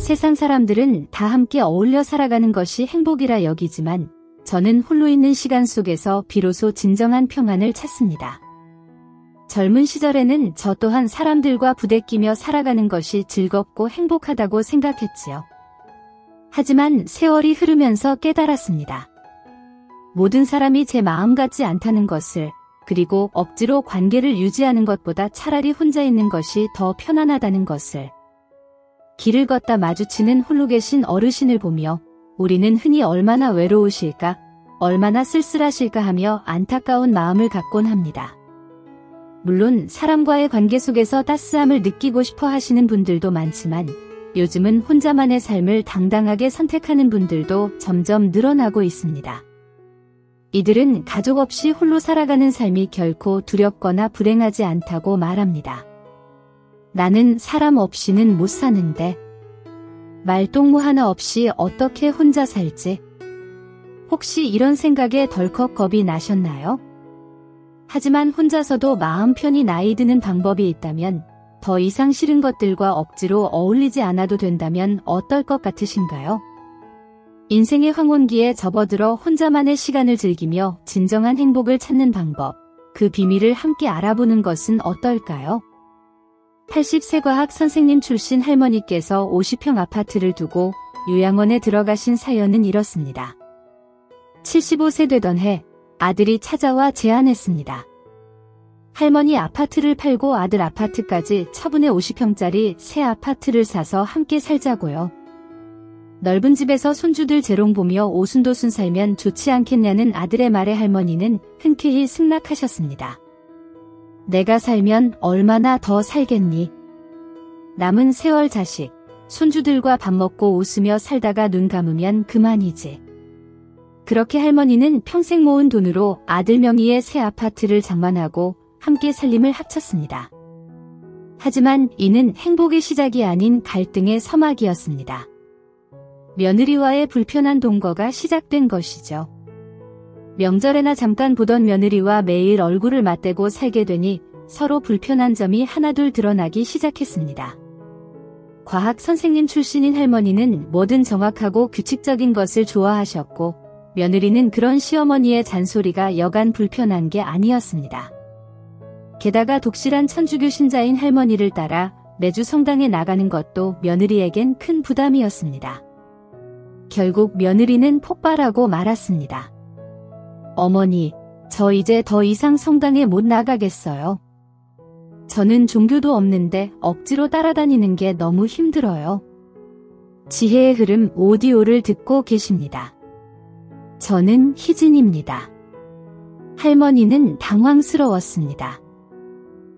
세상 사람들은 다 함께 어울려 살아가는 것이 행복이라 여기지만 저는 홀로 있는 시간 속에서 비로소 진정한 평안을 찾습니다. 젊은 시절에는 저 또한 사람들과 부대끼며 살아가는 것이 즐겁고 행복하다고 생각했지요. 하지만 세월이 흐르면서 깨달았습니다. 모든 사람이 제 마음 같지 않다는 것을, 그리고 억지로 관계를 유지하는 것보다 차라리 혼자 있는 것이 더 편안하다는 것을. 길을 걷다 마주치는 홀로 계신 어르신을 보며 우리는 흔히 얼마나 외로우실까, 얼마나 쓸쓸하실까 하며 안타까운 마음을 갖곤 합니다. 물론 사람과의 관계 속에서 따스함을 느끼고 싶어 하시는 분들도 많지만 요즘은 혼자만의 삶을 당당하게 선택하는 분들도 점점 늘어나고 있습니다. 이들은 가족 없이 홀로 살아가는 삶이 결코 두렵거나 불행하지 않다고 말합니다. 나는 사람 없이는 못 사는데, 말동무 하나 없이 어떻게 혼자 살지? 혹시 이런 생각에 덜컥 겁이 나셨나요? 하지만 혼자서도 마음 편히 나이 드는 방법이 있다면, 더 이상 싫은 것들과 억지로 어울리지 않아도 된다면 어떨 것 같으신가요? 인생의 황혼기에 접어들어 혼자만의 시간을 즐기며 진정한 행복을 찾는 방법, 그 비밀을 함께 알아보는 것은 어떨까요? 80세 과학 선생님 출신 할머니께서 50평 아파트를 두고 요양원에 들어가신 사연은 이렇습니다. 75세 되던 해 아들이 찾아와 제안했습니다. 할머니 아파트를 팔고 아들 아파트까지 처분해 50평짜리 새 아파트를 사서 함께 살자고요. 넓은 집에서 손주들 재롱 보며 오순도순 살면 좋지 않겠냐는 아들의 말에 할머니는 흔쾌히 승낙하셨습니다. 내가 살면 얼마나 더 살겠니? 남은 세월 자식, 손주들과 밥 먹고 웃으며 살다가 눈 감으면 그만이지. 그렇게 할머니는 평생 모은 돈으로 아들 명의의 새 아파트를 장만하고 함께 살림을 합쳤습니다. 하지만 이는 행복의 시작이 아닌 갈등의 서막이었습니다. 며느리와의 불편한 동거가 시작된 것이죠. 명절에나 잠깐 보던 며느리와 매일 얼굴을 맞대고 살게 되니 서로 불편한 점이 하나둘 드러나기 시작했습니다. 과학 선생님 출신인 할머니는 뭐든 정확하고 규칙적인 것을 좋아하셨고 며느리는 그런 시어머니의 잔소리가 여간 불편한 게 아니었습니다. 게다가 독실한 천주교 신자인 할머니를 따라 매주 성당에 나가는 것도 며느리에겐 큰 부담이었습니다. 결국 며느리는 폭발하고 말았습니다. 어머니, 저 이제 더 이상 성당에 못 나가겠어요. 저는 종교도 없는데 억지로 따라다니는 게 너무 힘들어요. 지혜의 흐름 오디오를 듣고 계십니다. 저는 희진입니다. 할머니는 당황스러웠습니다.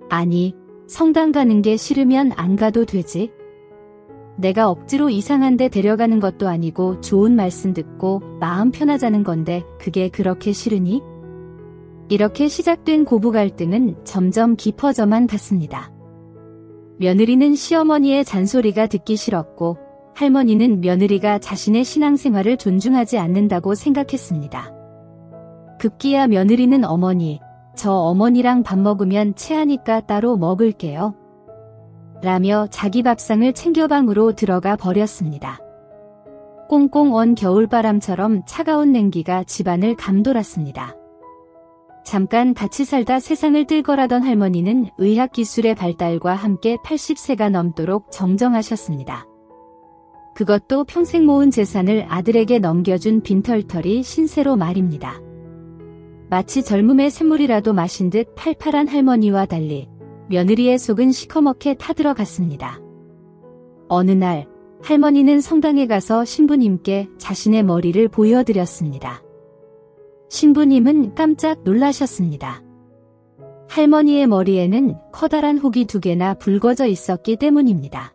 아니, 성당 가는 게 싫으면 안 가도 되지. 내가 억지로 이상한 데 데려가는 것도 아니고 좋은 말씀 듣고 마음 편하자는 건데 그게 그렇게 싫으니? 이렇게 시작된 고부 갈등은 점점 깊어져만 갔습니다. 며느리는 시어머니의 잔소리가 듣기 싫었고 할머니는 며느리가 자신의 신앙생활을 존중하지 않는다고 생각했습니다. 급기야 며느리는 어머니, 저 어머니랑 밥 먹으면 체하니까 따로 먹을게요. 라며 자기 밥상을 챙겨 방으로 들어가 버렸습니다. 꽁꽁 언 겨울바람처럼 차가운 냉기가 집안을 감돌았습니다. 잠깐 같이 살다 세상을 뜰거라던 할머니는 의학기술의 발달과 함께 80세가 넘도록 정정하셨습니다. 그것도 평생 모은 재산을 아들에게 넘겨준 빈털터리 신세로 말입니다. 마치 젊음의 샘물이라도 마신 듯 팔팔한 할머니와 달리 며느리의 속은 시커멓게 타들어갔습니다. 어느 날 할머니는 성당에 가서 신부님께 자신의 머리를 보여드렸습니다. 신부님은 깜짝 놀라셨습니다. 할머니의 머리에는 커다란 혹이 2개나 붉어져 있었기 때문입니다.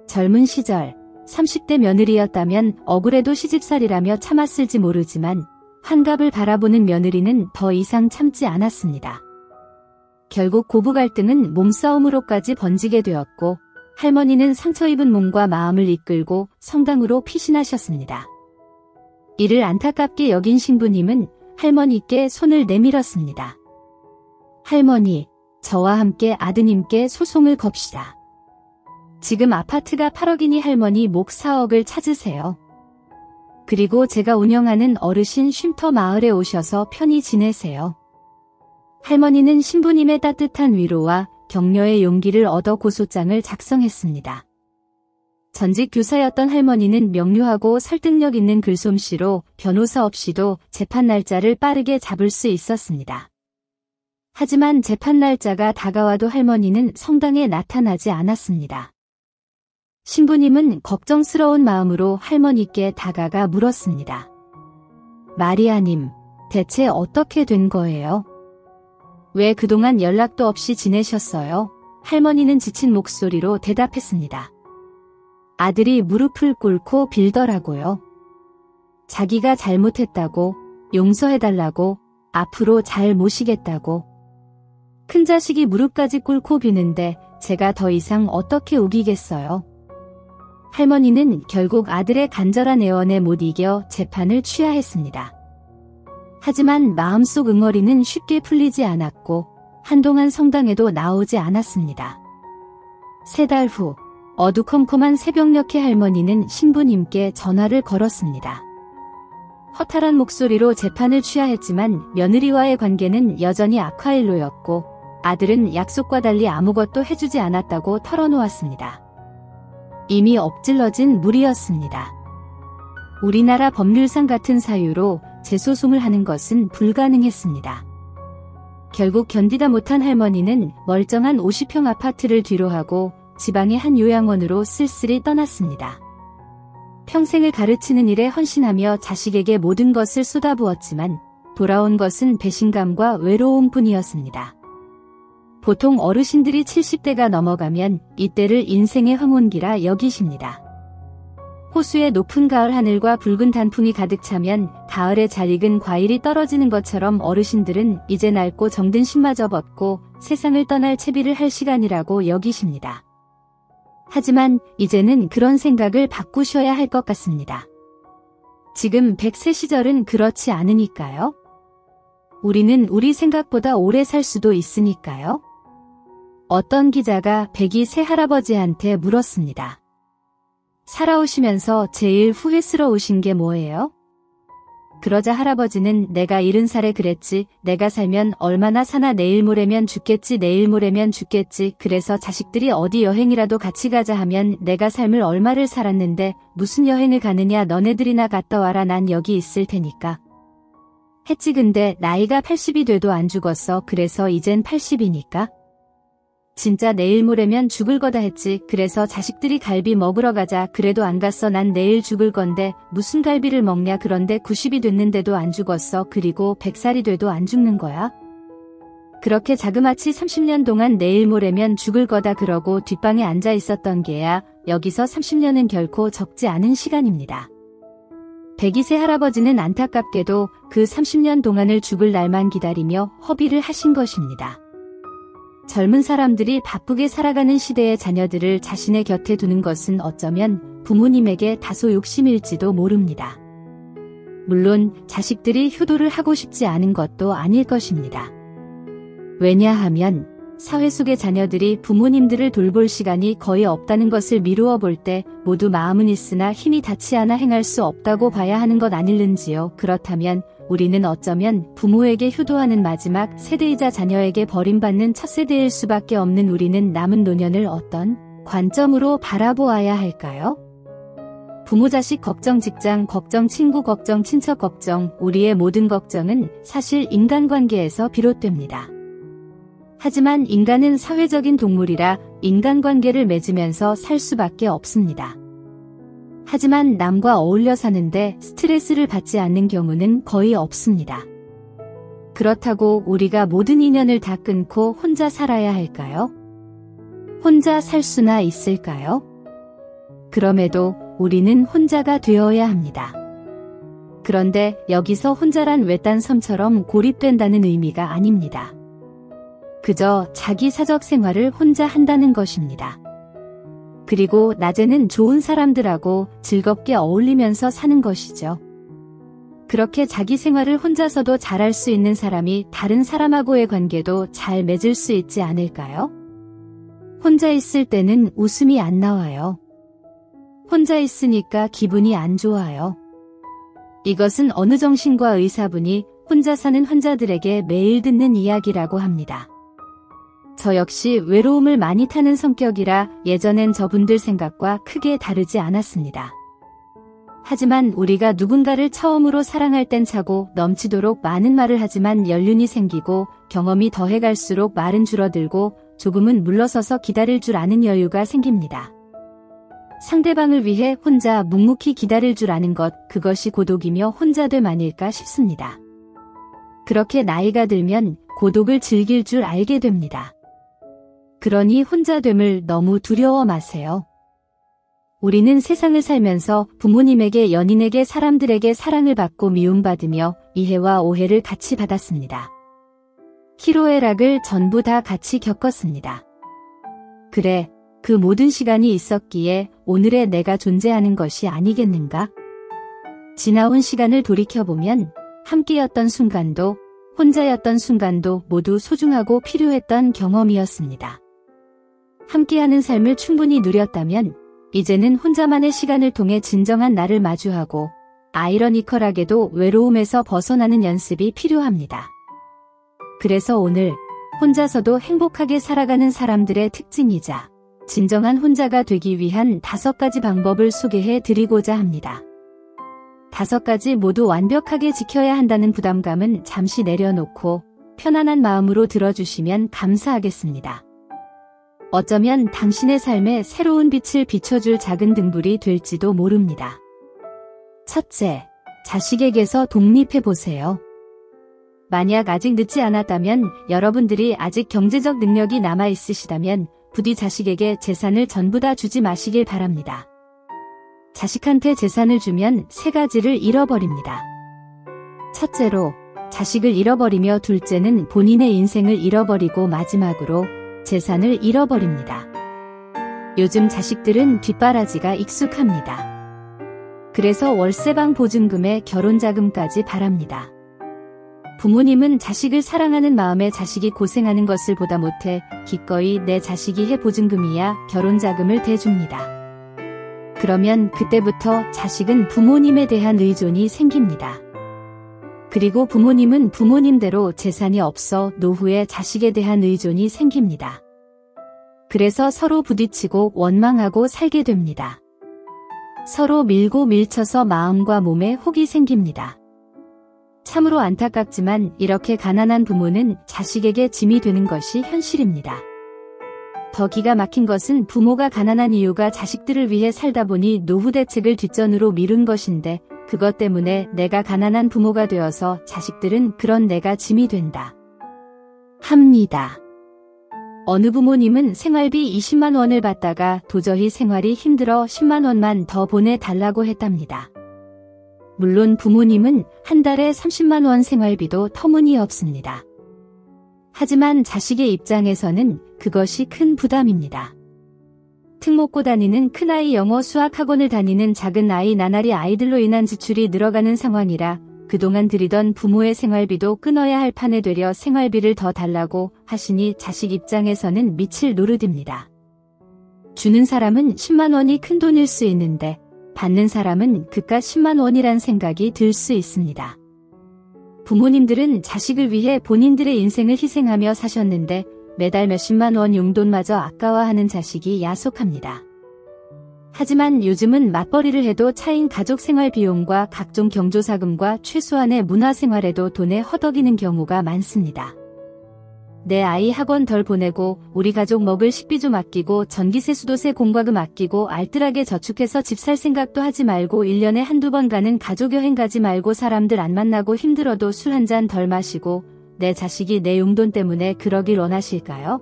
젊은 시절 30대 며느리였다면 억울해도 시집살이라며 참았을지 모르지만 환갑을 바라보는 며느리는 더 이상 참지 않았습니다. 결국 고부 갈등은 몸싸움으로까지 번지게 되었고 할머니는 상처 입은 몸과 마음을 이끌고 성당으로 피신하셨습니다. 이를 안타깝게 여긴 신부님은 할머니께 손을 내밀었습니다. 할머니, 저와 함께 아드님께 소송을 겁시다. 지금 아파트가 8억이니 할머니 목 4억을 찾으세요. 그리고 제가 운영하는 어르신 쉼터 마을에 오셔서 편히 지내세요. 할머니는 신부님의 따뜻한 위로와 격려의 용기를 얻어 고소장을 작성했습니다. 전직 교사였던 할머니는 명료하고 설득력 있는 글솜씨로 변호사 없이도 재판 날짜를 빠르게 잡을 수 있었습니다. 하지만 재판 날짜가 다가와도 할머니는 성당에 나타나지 않았습니다. 신부님은 걱정스러운 마음으로 할머니께 다가가 물었습니다. 마리아님, 대체 어떻게 된 거예요? 왜 그동안 연락도 없이 지내셨어요? 할머니는 지친 목소리로 대답했습니다. 아들이 무릎을 꿇고 빌더라고요. 자기가 잘못했다고, 용서해달라고, 앞으로 잘 모시겠다고. 큰 자식이 무릎까지 꿇고 비는데 제가 더 이상 어떻게 우기겠어요? 할머니는 결국 아들의 간절한 애원에 못 이겨 재판을 취하했습니다. 하지만 마음속 응어리는 쉽게 풀리지 않았고 한동안 성당에도 나오지 않았습니다. 3달 후 어두컴컴한 새벽녘에 할머니는 신부님께 전화를 걸었습니다. 허탈한 목소리로 재판을 취하했지만 며느리와의 관계는 여전히 악화일로였고 아들은 약속과 달리 아무것도 해주지 않았다고 털어놓았습니다. 이미 엎질러진 물이었습니다. 우리나라 법률상 같은 사유로 재소송을 하는 것은 불가능했습니다. 결국 견디다 못한 할머니는 멀쩡한 50평 아파트를 뒤로하고 지방의 한 요양원으로 쓸쓸히 떠났습니다. 평생을 가르치는 일에 헌신하며 자식에게 모든 것을 쏟아부었지만 돌아온 것은 배신감과 외로움뿐이었습니다. 보통 어르신들이 70대가 넘어가면 이때를 인생의 황혼기라 여기십니다. 호수의 높은 가을 하늘과 붉은 단풍이 가득 차면 가을에 잘 익은 과일이 떨어지는 것처럼 어르신들은 이제 낡고 정든 신마저 벗고 세상을 떠날 채비를 할 시간이라고 여기십니다. 하지만 이제는 그런 생각을 바꾸셔야 할 것 같습니다. 지금 100세 시절은 그렇지 않으니까요. 우리는 우리 생각보다 오래 살 수도 있으니까요. 어떤 기자가 102세 할아버지한테 물었습니다. 살아오시면서 제일 후회스러우신 게 뭐예요? 그러자 할아버지는 내가 70살에 그랬지. 내가 살면 얼마나 사나 내일 모레면 죽겠지. 내일 모레면 죽겠지. 그래서 자식들이 어디 여행이라도 같이 가자 하면 내가 삶을 얼마를 살았는데 무슨 여행을 가느냐. 너네들이나 갔다 와라. 난 여기 있을 테니까. 했지. 근데 나이가 80이 돼도 안 죽었어. 그래서 이젠 80이니까. 진짜 내일 모레면 죽을 거다 했지. 그래서 자식들이 갈비 먹으러 가자. 그래도 안 갔어. 난 내일 죽을 건데 무슨 갈비를 먹냐. 그런데 90이 됐는데도 안 죽었어. 그리고 100살이 돼도 안 죽는 거야. 그렇게 자그마치 30년 동안 내일 모레면 죽을 거다 그러고 뒷방에 앉아 있었던 게야. 여기서 30년은 결코 적지 않은 시간입니다. 102세 할아버지는 안타깝게도 그 30년 동안을 죽을 날만 기다리며 허비를 하신 것입니다. 젊은 사람들이 바쁘게 살아가는 시대의 자녀들을 자신의 곁에 두는 것은 어쩌면 부모님에게 다소 욕심일지도 모릅니다. 물론 자식들이 효도를 하고 싶지 않은 것도 아닐 것입니다. 왜냐하면 사회 속의 자녀들이 부모님들을 돌볼 시간이 거의 없다는 것을 미루어 볼 때 모두 마음은 있으나 힘이 닿지 않아 행할 수 없다고 봐야 하는 것 아닐는지요. 그렇다면 우리는 어쩌면 부모에게 효도하는 마지막 세대이자 자녀에게 버림받는 첫 세대일 수밖에 없는 우리는 남은 노년을 어떤 관점으로 바라보아야 할까요? 부모 자식 걱정, 직장 걱정, 친구 걱정, 친척 걱정, 우리의 모든 걱정은 사실 인간관계에서 비롯됩니다. 하지만 인간은 사회적인 동물이라 인간관계를 맺으면서 살 수밖에 없습니다. 하지만 남과 어울려 사는데 스트레스를 받지 않는 경우는 거의 없습니다. 그렇다고 우리가 모든 인연을 다 끊고 혼자 살아야 할까요? 혼자 살 수나 있을까요? 그럼에도 우리는 혼자가 되어야 합니다. 그런데 여기서 혼자란 외딴 섬처럼 고립된다는 의미가 아닙니다. 그저 자기 사적 생활을 혼자 한다는 것입니다. 그리고 낮에는 좋은 사람들하고 즐겁게 어울리면서 사는 것이죠. 그렇게 자기 생활을 혼자서도 잘할 수 있는 사람이 다른 사람하고의 관계도 잘 맺을 수 있지 않을까요? 혼자 있을 때는 웃음이 안 나와요. 혼자 있으니까 기분이 안 좋아요. 이것은 어느 정신과 의사분이 혼자 사는 환자들에게 매일 듣는 이야기라고 합니다. 저 역시 외로움을 많이 타는 성격이라 예전엔 저분들 생각과 크게 다르지 않았습니다. 하지만 우리가 누군가를 처음으로 사랑할 땐 차고 넘치도록 많은 말을 하지만 연륜이 생기고 경험이 더해갈수록 말은 줄어들고 조금은 물러서서 기다릴 줄 아는 여유가 생깁니다. 상대방을 위해 혼자 묵묵히 기다릴 줄 아는 것, 그것이 고독이며 혼자됨 아닐까 싶습니다. 그렇게 나이가 들면 고독을 즐길 줄 알게 됩니다. 그러니 혼자됨을 너무 두려워 마세요. 우리는 세상을 살면서 부모님에게, 연인에게, 사람들에게 사랑을 받고 미움받으며 이해와 오해를 같이 받았습니다. 희로애락을 전부 다 같이 겪었습니다. 그래, 그 모든 시간이 있었기에 오늘의 내가 존재하는 것이 아니겠는가? 지나온 시간을 돌이켜보면 함께였던 순간도, 혼자였던 순간도 모두 소중하고 필요했던 경험이었습니다. 함께하는 삶을 충분히 누렸다면 이제는 혼자만의 시간을 통해 진정한 나를 마주하고 아이러니컬하게도 외로움에서 벗어나는 연습이 필요합니다. 그래서 오늘 혼자서도 행복하게 살아가는 사람들의 특징이자 진정한 혼자가 되기 위한 5가지 방법을 소개해 드리고자 합니다. 5가지 모두 완벽하게 지켜야 한다는 부담감은 잠시 내려놓고 편안한 마음으로 들어주시면 감사하겠습니다. 어쩌면 당신의 삶에 새로운 빛을 비춰줄 작은 등불이 될지도 모릅니다. 첫째, 자식에게서 독립해보세요. 만약 아직 늦지 않았다면, 여러분들이 아직 경제적 능력이 남아있으시다면 부디 자식에게 재산을 전부 다 주지 마시길 바랍니다. 자식한테 재산을 주면 3가지를 잃어버립니다. 첫째로, 자식을 잃어버리며 둘째는 본인의 인생을 잃어버리고 마지막으로 재산을 잃어버립니다. 요즘 자식들은 뒷바라지가 익숙합니다. 그래서 월세방 보증금에 결혼자금까지 바랍니다. 부모님은 자식을 사랑하는 마음에 자식이 고생하는 것을 보다 못해 기꺼이 내 자식이 해 보증금이야 결혼자금을 대줍니다. 그러면 그때부터 자식은 부모님에 대한 의존이 생깁니다. 그리고 부모님은 부모님대로 재산이 없어 노후에 자식에 대한 의존이 생깁니다. 그래서 서로 부딪히고 원망하고 살게 됩니다. 서로 밀고 밀쳐서 마음과 몸에 혹이 생깁니다. 참으로 안타깝지만 이렇게 가난한 부모는 자식에게 짐이 되는 것이 현실입니다. 더 기가 막힌 것은 부모가 가난한 이유가 자식들을 위해 살다 보니 노후 대책을 뒷전으로 미룬 것인데, 그것 때문에 내가 가난한 부모가 되어서 자식들은 그런 내가 짐이 된다 합니다. 어느 부모님은 생활비 20만 원을 받다가 도저히 생활이 힘들어 10만 원만 더 보내달라고 했답니다. 물론 부모님은 한 달에 30만 원 생활비도 터무니없습니다. 하지만 자식의 입장에서는 그것이 큰 부담입니다. 특목고 다니는 큰아이, 영어 수학 학원을 다니는 작은아이, 나날이 아이들로 인한 지출이 늘어가는 상황이라 그동안 드리던 부모의 생활비도 끊어야 할 판에 되려 생활비를 더 달라고 하시니 자식 입장에서는 미칠 노릇입니다. 주는 사람은 10만 원이 큰 돈일 수 있는데 받는 사람은 그깟 10만 원이란 생각이 들 수 있습니다. 부모님들은 자식을 위해 본인들의 인생을 희생하며 사셨는데 매달 몇십만 원 용돈마저 아까워하는 자식이 야속합니다. 하지만 요즘은 맞벌이를 해도 차인 가족 생활 비용과 각종 경조사금과 최소한의 문화생활에도 돈에 허덕이는 경우가 많습니다. 내 아이 학원 덜 보내고 우리 가족 먹을 식비 좀 아끼고 전기세 수도세 공과금 아끼고 알뜰하게 저축해서 집 살 생각도 하지 말고 1년에 한두 번 가는 가족여행 가지 말고 사람들 안 만나고 힘들어도 술 한 잔 덜 마시고 내 자식이 내 용돈 때문에 그러길 원하실까요?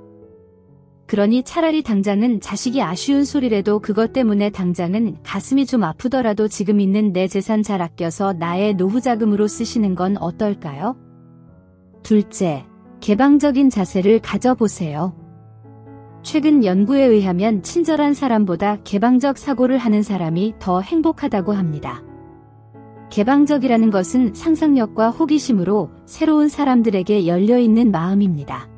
그러니 차라리 당장은 자식이 아쉬운 소리라도 그것 때문에 당장은 가슴이 좀 아프더라도 지금 있는 내 재산 잘 아껴서 나의 노후 자금으로 쓰시는 건 어떨까요? 둘째, 개방적인 자세를 가져보세요. 최근 연구에 의하면 친절한 사람보다 개방적 사고를 하는 사람이 더 행복하다고 합니다. 개방적이라는 것은 상상력과 호기심으로 새로운 사람들에게 열려있는 마음입니다.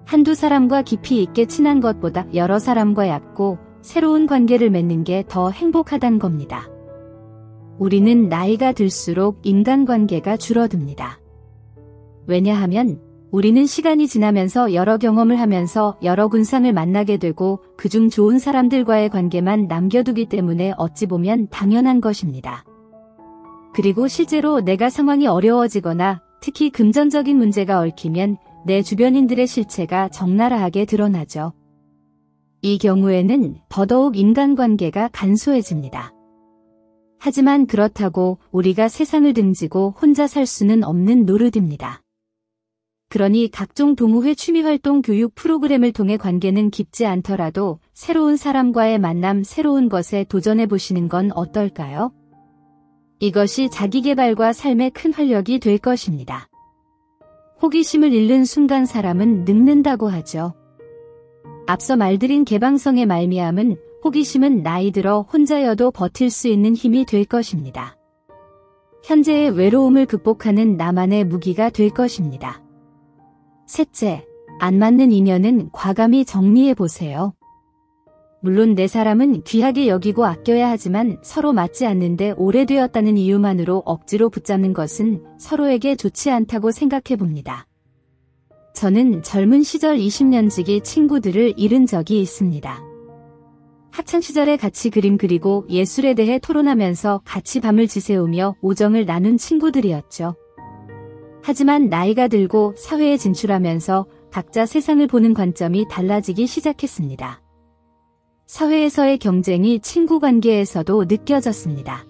한두 사람과 깊이 있게 친한 것보다 여러 사람과 얕고 새로운 관계를 맺는 게 더 행복하단 겁니다. 우리는 나이가 들수록 인간관계가 줄어듭니다. 왜냐하면 우리는 시간이 지나면서 여러 경험을 하면서 여러 군상을 만나게 되고 그중 좋은 사람들과의 관계만 남겨두기 때문에 어찌 보면 당연한 것입니다. 그리고 실제로 내가 상황이 어려워지거나 특히 금전적인 문제가 얽히면 내 주변인들의 실체가 적나라하게 드러나죠. 이 경우에는 더더욱 인간관계가 간소해집니다. 하지만 그렇다고 우리가 세상을 등지고 혼자 살 수는 없는 노릇입니다. 그러니 각종 동호회 취미활동 교육 프로그램을 통해 관계는 깊지 않더라도 새로운 사람과의 만남, 새로운 것에 도전해보시는 건 어떨까요? 이것이 자기개발과 삶의 큰 활력이 될 것입니다. 호기심을 잃는 순간 사람은 늙는다고 하죠. 앞서 말드린 개방성의 말미암은 호기심은 나이 들어 혼자여도 버틸 수 있는 힘이 될 것입니다. 현재의 외로움을 극복하는 나만의 무기가 될 것입니다. 셋째, 안 맞는 인연은 과감히 정리해보세요. 물론 내 사람은 귀하게 여기고 아껴야 하지만 서로 맞지 않는데 오래되었다는 이유만으로 억지로 붙잡는 것은 서로에게 좋지 않다고 생각해봅니다. 저는 젊은 시절 20년지기 친구들을 잃은 적이 있습니다. 학창시절에 같이 그림 그리고 예술에 대해 토론하면서 같이 밤을 지새우며 우정을 나눈 친구들이었죠. 하지만 나이가 들고 사회에 진출하면서 각자 세상을 보는 관점이 달라지기 시작했습니다. 사회에서의 경쟁이 친구 관계에서도 느껴졌습니다.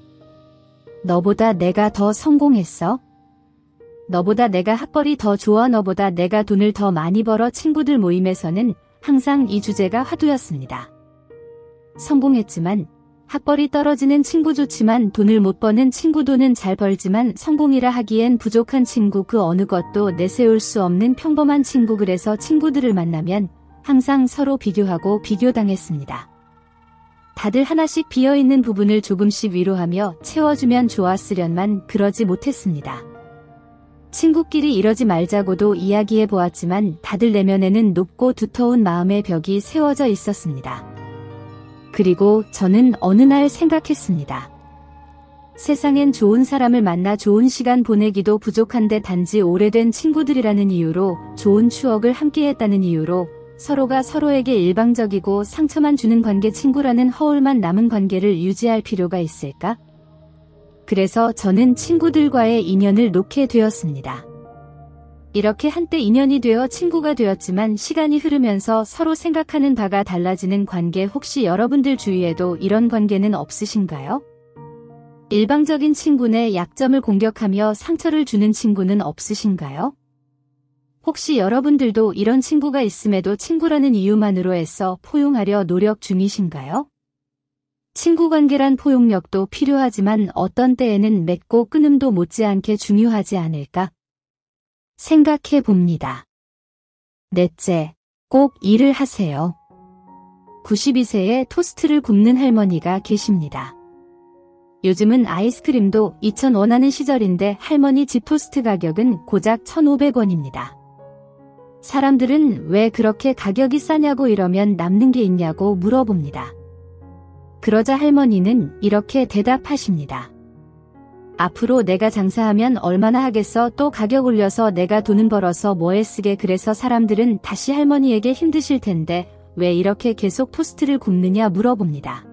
너보다 내가 더 성공했어? 너보다 내가 학벌이 더 좋아? 너보다 내가 돈을 더 많이 벌어? 친구들 모임에서는 항상 이 주제가 화두였습니다. 성공했지만 학벌이 떨어지는 친구 좋지만 돈을 못 버는 친구, 돈은 잘 벌지만 성공이라 하기엔 부족한 친구, 그 어느 것도 내세울 수 없는 평범한 친구. 그래서 친구들을 만나면 항상 서로 비교하고 비교당했습니다. 다들 하나씩 비어있는 부분을 조금씩 위로하며 채워주면 좋았으련만 그러지 못했습니다. 친구끼리 이러지 말자고도 이야기해보았지만 다들 내면에는 높고 두터운 마음의 벽이 세워져 있었습니다. 그리고 저는 어느 날 생각했습니다. 세상엔 좋은 사람을 만나 좋은 시간 보내기도 부족한데 단지 오래된 친구들이라는 이유로, 좋은 추억을 함께했다는 이유로 서로가 서로에게 일방적이고 상처만 주는 관계, 친구라는 허울만 남은 관계를 유지할 필요가 있을까? 그래서 저는 친구들과의 인연을 놓게 되었습니다. 이렇게 한때 인연이 되어 친구가 되었지만 시간이 흐르면서 서로 생각하는 바가 달라지는 관계, 혹시 여러분들 주위에도 이런 관계는 없으신가요? 일방적인 친구, 내 약점을 공격하며 상처를 주는 친구는 없으신가요? 혹시 여러분들도 이런 친구가 있음에도 친구라는 이유만으로 애써 포용하려 노력 중이신가요? 친구 관계란 포용력도 필요하지만 어떤 때에는 맺고 끊음도 못지않게 중요하지 않을까? 생각해 봅니다. 넷째, 꼭 일을 하세요. 92세에 토스트를 굽는 할머니가 계십니다. 요즘은 아이스크림도 2,000원 하는 시절인데 할머니 집 토스트 가격은 고작 1,500원입니다. 사람들은 왜 그렇게 가격이 싸냐고, 이러면 남는 게 있냐고 물어봅니다. 그러자 할머니는 이렇게 대답하십니다. 앞으로 내가 장사하면 얼마나 하겠어? 또 가격 올려서 내가 돈은 벌어서 뭐에 쓰게? 그래서 사람들은 다시 할머니에게 힘드실 텐데 왜 이렇게 계속 토스트를 굽느냐 물어봅니다.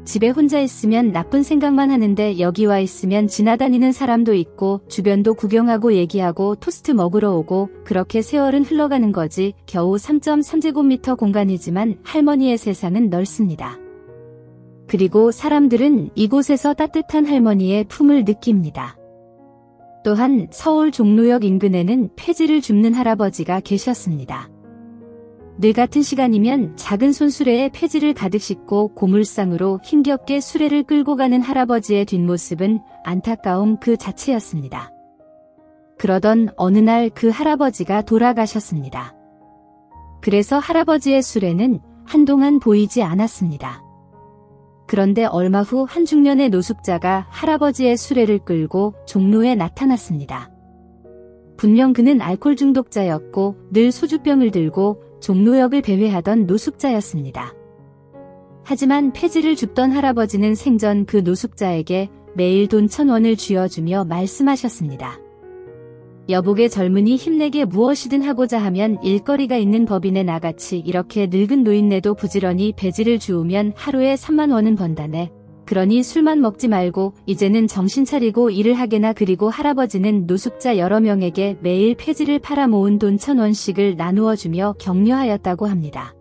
집에 혼자 있으면 나쁜 생각만 하는데 여기 와 있으면 지나다니는 사람도 있고 주변도 구경하고 얘기하고 토스트 먹으러 오고, 그렇게 세월은 흘러가는 거지. 겨우 3.3제곱미터 공간이지만 할머니의 세상은 넓습니다. 그리고 사람들은 이곳에서 따뜻한 할머니의 품을 느낍니다. 또한 서울 종로역 인근에는 폐지를 줍는 할아버지가 계셨습니다. 늘 같은 시간이면 작은 손수레에 폐지를 가득 싣고 고물상으로 힘겹게 수레를 끌고 가는 할아버지의 뒷모습은 안타까움 그 자체였습니다. 그러던 어느 날 그 할아버지가 돌아가셨습니다. 그래서 할아버지의 수레는 한동안 보이지 않았습니다. 그런데 얼마 후 한 중년의 노숙자가 할아버지의 수레를 끌고 종로에 나타났습니다. 분명 그는 알코올 중독자였고 늘 소주병을 들고 종로역을 배회하던 노숙자였습니다. 하지만 폐지를 줍던 할아버지는 생전 그 노숙자에게 매일 돈 1,000원을 쥐어주며 말씀하셨습니다. 여복의 젊은이 힘내게 무엇이든 하고자 하면 일거리가 있는 법인에 나같이 이렇게 늙은 노인네도 부지런히 배지를 주우면 하루에 3만 원은 번다네. 그러니 술만 먹지 말고 이제는 정신 차리고 일을 하게나. 그리고 할아버지는 노숙자 여러 명에게 매일 폐지를 팔아 모은 돈 1,000원씩을 나누어 주며 격려하였다고 합니다.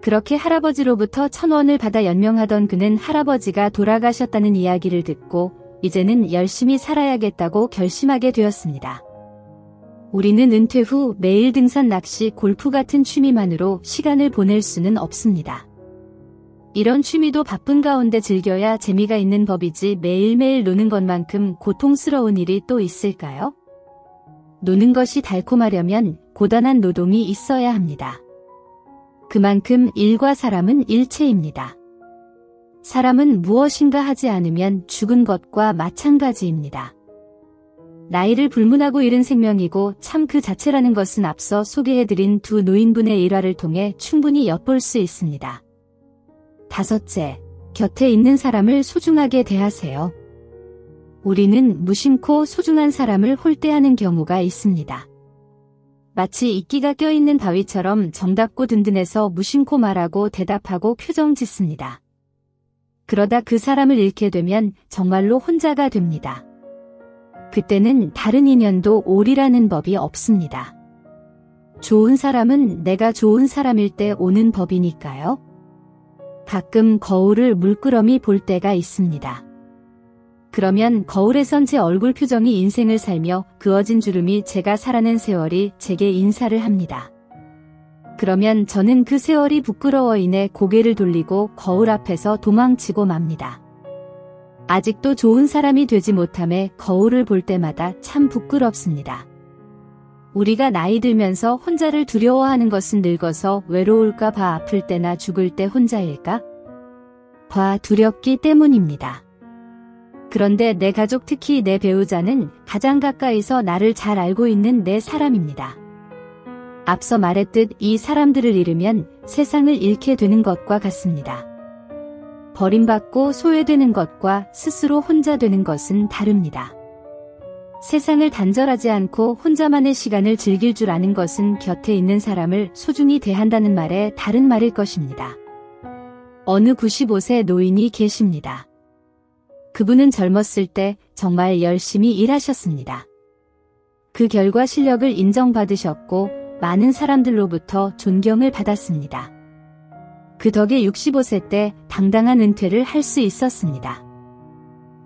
그렇게 할아버지로부터 1,000원을 받아 연명하던 그는 할아버지가 돌아가셨다는 이야기를 듣고 이제는 열심히 살아야겠다고 결심하게 되었습니다. 우리는 은퇴 후 매일 등산, 낚시, 골프 같은 취미만으로 시간을 보낼 수는 없습니다. 이런 취미도 바쁜 가운데 즐겨야 재미가 있는 법이지 매일매일 노는 것만큼 고통스러운 일이 또 있을까요? 노는 것이 달콤하려면 고단한 노동이 있어야 합니다. 그만큼 일과 사람은 일체입니다. 사람은 무엇인가 하지 않으면 죽은 것과 마찬가지입니다. 나이를 불문하고 잃은 생명이고 참 그 자체라는 것은 앞서 소개해드린 두 노인분의 일화를 통해 충분히 엿볼 수 있습니다. 5째, 곁에 있는 사람을 소중하게 대하세요. 우리는 무심코 소중한 사람을 홀대하는 경우가 있습니다. 마치 이끼가 껴있는 바위처럼 정답고 든든해서 무심코 말하고 대답하고 표정 짓습니다. 그러다 그 사람을 잃게 되면 정말로 혼자가 됩니다. 그때는 다른 인연도 오리라는 법이 없습니다. 좋은 사람은 내가 좋은 사람일 때 오는 법이니까요. 가끔 거울을 물끄러미 볼 때가 있습니다. 그러면 거울에선 제 얼굴 표정이 인생을 살며 그어진 주름이 제가 살아낸 세월이 제게 인사를 합니다. 그러면 저는 그 세월이 부끄러워 인해 고개를 돌리고 거울 앞에서 도망치고 맙니다. 아직도 좋은 사람이 되지 못함에 거울을 볼 때마다 참 부끄럽습니다. 우리가 나이 들면서 혼자를 두려워하는 것은 늙어서 외로울까 봐, 아플 때나 죽을 때 혼자일까 봐 두렵기 때문입니다. 그런데 내 가족, 특히 내 배우자는 가장 가까이서 나를 잘 알고 있는 내 사람입니다. 앞서 말했듯 이 사람들을 잃으면 세상을 잃게 되는 것과 같습니다. 버림받고 소외되는 것과 스스로 혼자 되는 것은 다릅니다. 세상을 단절하지 않고 혼자만의 시간을 즐길 줄 아는 것은 곁에 있는 사람을 소중히 대한다는 말의 다른 말일 것입니다. 어느 95세 노인이 계십니다. 그분은 젊었을 때 정말 열심히 일하셨습니다. 그 결과 실력을 인정받으셨고 많은 사람들로부터 존경을 받았습니다. 그 덕에 65세 때 당당한 은퇴를 할 수 있었습니다.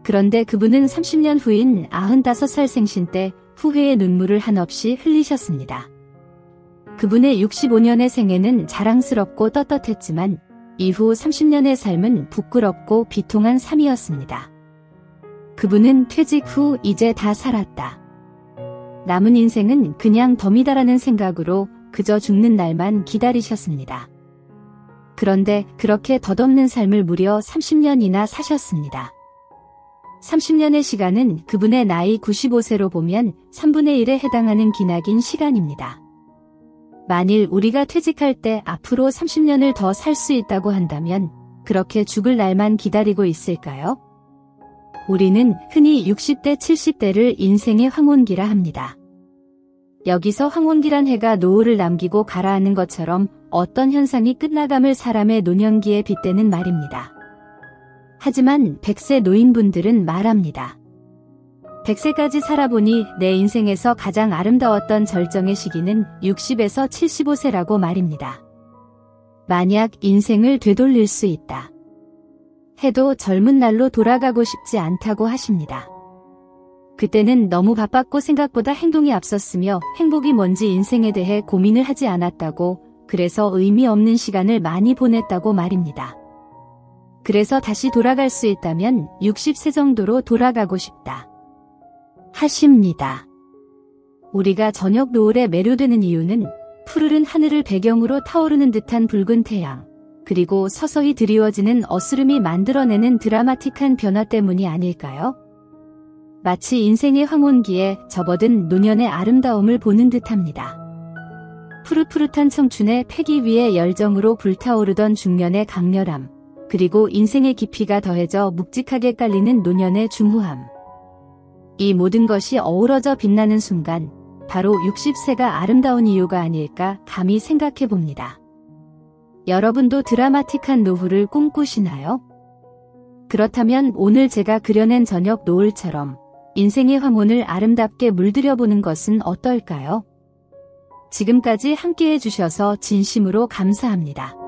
그런데 그분은 30년 후인 95살 생신 때 후회의 눈물을 한없이 흘리셨습니다. 그분의 65년의 생애는 자랑스럽고 떳떳했지만 이후 30년의 삶은 부끄럽고 비통한 삶이었습니다. 그분은 퇴직 후 이제 다 살았다. 남은 인생은 그냥 덤이다라는 생각으로 그저 죽는 날만 기다리셨습니다. 그런데 그렇게 덧없는 삶을 무려 30년이나 사셨습니다. 30년의 시간은 그분의 나이 95세로 보면 3분의 1에 해당하는 기나긴 시간입니다. 만일 우리가 퇴직할 때 앞으로 30년을 더 살 수 있다고 한다면 그렇게 죽을 날만 기다리고 있을까요? 우리는 흔히 60대, 70대를 인생의 황혼기라 합니다. 여기서 황혼기란 해가 노을을 남기고 가라앉는 것처럼 어떤 현상이 끝나감을 사람의 노년기에 빗대는 말입니다. 하지만 100세 노인분들은 말합니다. 100세까지 살아보니 내 인생에서 가장 아름다웠던 절정의 시기는 60에서 75세라고 말입니다. 만약 인생을 되돌릴 수 있다 해도 젊은 날로 돌아가고 싶지 않다고 하십니다. 그때는 너무 바빴고 생각보다 행동이 앞섰으며 행복이 뭔지 인생에 대해 고민을 하지 않았다고, 그래서 의미 없는 시간을 많이 보냈다고 말입니다. 그래서 다시 돌아갈 수 있다면 60세 정도로 돌아가고 싶다 하십니다. 우리가 저녁 노을에 매료되는 이유는 푸르른 하늘을 배경으로 타오르는 듯한 붉은 태양, 그리고 서서히 드리워지는 어스름이 만들어내는 드라마틱한 변화 때문이 아닐까요? 마치 인생의 황혼기에 접어든 노년의 아름다움을 보는 듯합니다. 푸릇푸릇한 청춘의 패기 위에 열정으로 불타오르던 중년의 강렬함, 그리고 인생의 깊이가 더해져 묵직하게 깔리는 노년의 중후함. 이 모든 것이 어우러져 빛나는 순간, 바로 60세가 아름다운 이유가 아닐까 감히 생각해 봅니다. 여러분도 드라마틱한 노후를 꿈꾸시나요? 그렇다면 오늘 제가 그려낸 저녁 노을처럼 인생의 황혼을 아름답게 물들여보는 것은 어떨까요? 지금까지 함께해 주셔서 진심으로 감사합니다.